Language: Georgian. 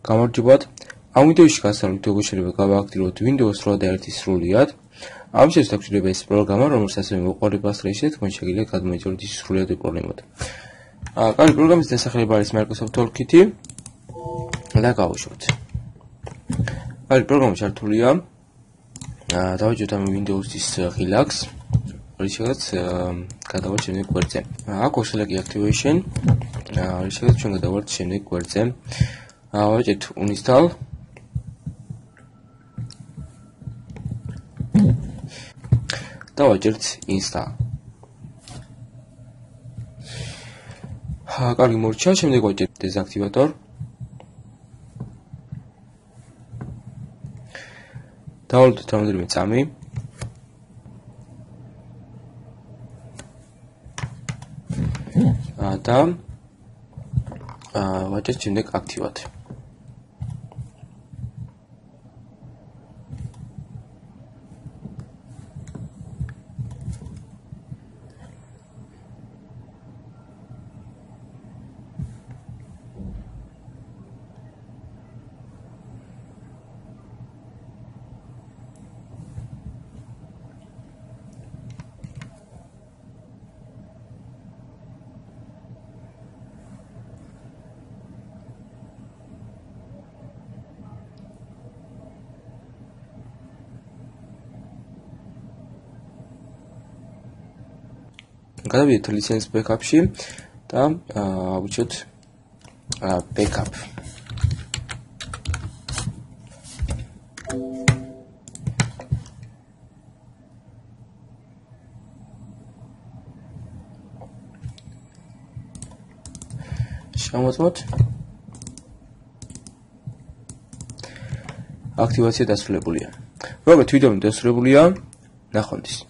გამარჯობათ. Ამ ვიდეოში გასავლით როგორ შეიძლება გავააქტიუროთ Windows 8.1 სრულიად. ამ შემთხვევაში გვჭირდება ეს პროგრამა, რომელსაც ასევე მოყოლება სტრეში, თქვენ შეგიძლიათ გადმოიწვიოთ ის სრულიად უპრობლემოდ. კარგი, პროგრამის დასახელება არის Microsoft Toolkit და გავუშვათ. კარგი, პროგრამა ჩართულია. დავაჯოთ ამ Windows-ის ღილაკს, რისგანაც გადავართ შემდეგ გვერდზე. აქ select activation, რისგანაც ჩვენ გადავართ შემდეგ გვერდზე. ვაჭერთ uninstall. დავაჭერთ install. კარგი, მორჩა, შემდეგ ვაჭერთ deactivator. დავალოთ რამდენიმე წამი. და ვაჭერთ შემდეგ activate. გადავიდეთ license backup-ში და ავუჩოთ backup. შევამოწმოთ. აქტივაცია დასრულებულია. მოგეთ ვიდეო დასრულებულია. ნახვამდის.